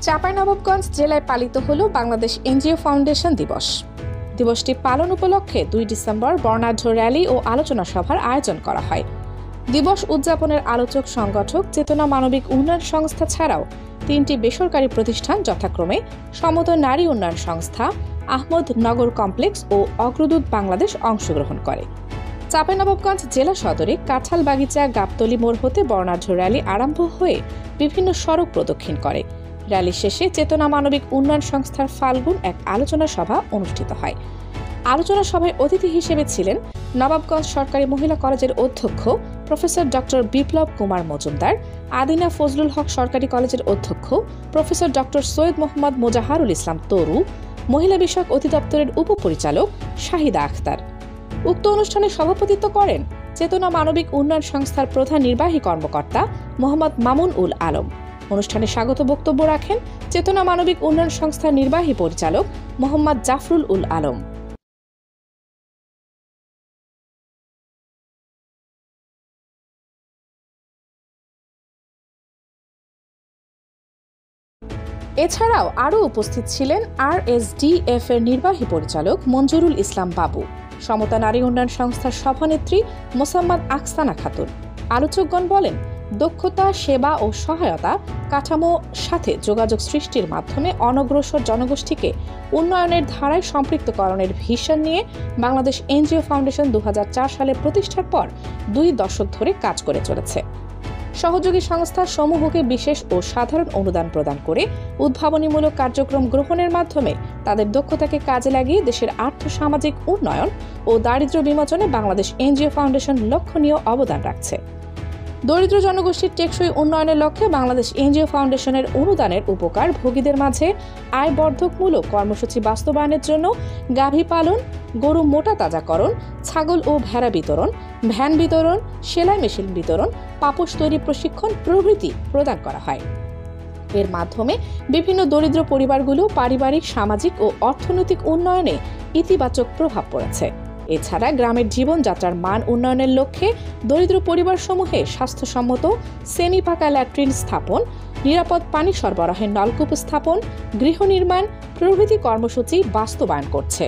চাঁপাইনবাবগঞ্জ জেলায় পালিত হল বাংলাদেশ এনজিও ফাউন্ডেশন দিবস। দিবসটি পালন উপলক্ষে ২ ডিসেম্বর বর্ণাঢ্য র্যালি ও আলোচনা সভার আয়োজন করা হয়। দিবস উদযাপনের আলোচক সংগঠক চেতনা মানবিক উন্নয়ন সংস্থা ছাড়াও ৩টি বেসরকারি প্রতিষ্ঠান যথাক্রমে সমুদয় নারী উন্নয়ন সংস্থা, আহমদ নগর কমপ্লেক্স ও অগ্রদূত বাংলাদেশ অংশগ্রহণ করে। চাঁপাইনবাবগঞ্জ জেলা সদরে কাঁঠালবাগিচা গাবতলী মোড় হতে বর্ণাঢ্য র্যালি আরম্ভ হয়ে বিভিন্ন সড়ক প্রদক্ষিণ করে। র্যালি শেষে চেতনা মানবিক উন্নয়ন সংস্থার ফাল্গুন এক আলোচনা সভা অনুষ্ঠিত হয়। আলোচনা সভায় অতিথি হিসেবে ছিলেন নবাবগঞ্জ সরকারি মহিলা কলেজের অধ্যক্ষ প্রফেসর ডক্টর বিপ্লব কুমার মজুমদার, আদিনা ফজলুল হক সরকারি কলেজের অধ্যক্ষ প্রফেসর ডক্টর সৈয়দ মোহাম্মদ মোজাহারুল ইসলাম তরু, মহিলা বিষয়ক অধিদপ্তরের উপপরিচালক শাহিদা আখতার। উক্ত অনুষ্ঠানে সভাপতিত্ব করেন চেতনা মানবিক উন্নয়ন সংস্থার প্রধান নির্বাহী কর্মকর্তা মোহাম্মদ মামুন উল আলম। অনুষ্ঠানে স্বাগত বক্তব্য রাখেন চেতনা মানবিক উন্নয়ন সংস্থার নির্বাহী পরিচালক মোহাম্মদ জাফরুল উল আলম। এছাড়াও আরও উপস্থিত ছিলেন RSDF এর নির্বাহী পরিচালক মঞ্জুরুল ইসলাম বাবু, সমতা নারী উন্নয়ন সংস্থার সভানেত্রী মোসাম্মদ আকসানা খাতুন। আলোচকগণ বলেন, দক্ষতা, সেবা ও সহায়তা কাঠামো সাথে যোগাযোগ সৃষ্টির মাধ্যমে অনগ্রসর জনগোষ্ঠীকে উন্নয়নের ধারায় সম্পৃক্তকরণের ভিশন নিয়ে বাংলাদেশ এনজিও ফাউন্ডেশন ২০০৪ সালে প্রতিষ্ঠার পর ২ দশক ধরে কাজ করে চলেছে। সহযোগী সংস্থা সমূহকে বিশেষ ও সাধারণ অনুদান প্রদান করে উদ্ভাবনীমূলক কার্যক্রম গ্রহণের মাধ্যমে তাদের দক্ষতাকে কাজে লাগিয়ে দেশের আর্থ-সামাজিক উন্নয়ন ও দারিদ্র্য বিমোচনে বাংলাদেশ এনজিও ফাউন্ডেশন লক্ষণীয় অবদান রাখছে। দরিদ্র জনগোষ্ঠীর টেকসই উন্নয়নের লক্ষ্যে বাংলাদেশ এনজিও ফাউন্ডেশনের অনুদানের উপকার ভোগীদের মাঝে আয়বর্ধকমূলক কর্মসূচি বাস্তবায়নের জন্য গাভী পালন, গরু মোটা তাজাকরণ, ছাগল ও ভেড়া বিতরণ, ভ্যান বিতরণ, সেলাই মেশিন বিতরণ, পাপোশ তৈরি প্রশিক্ষণ প্রভৃতি প্রদান করা হয়। এর মাধ্যমে বিভিন্ন দরিদ্র পরিবারগুলো পারিবারিক, সামাজিক ও অর্থনৈতিক উন্নয়নে ইতিবাচক প্রভাব পড়েছে। এছাড়া গ্রামের জীবনযাত্রার মান উন্নয়নের লক্ষ্যে দরিদ্র পরিবারসমূহে স্বাস্থ্যসম্মত সেমি পাকা ল্যাট্রিন স্থাপন, নিরাপদ পানি সরবরাহের নলকূপ স্থাপন, গৃহ নির্মাণ প্রভৃতি কর্মসূচি বাস্তবায়ন করছে।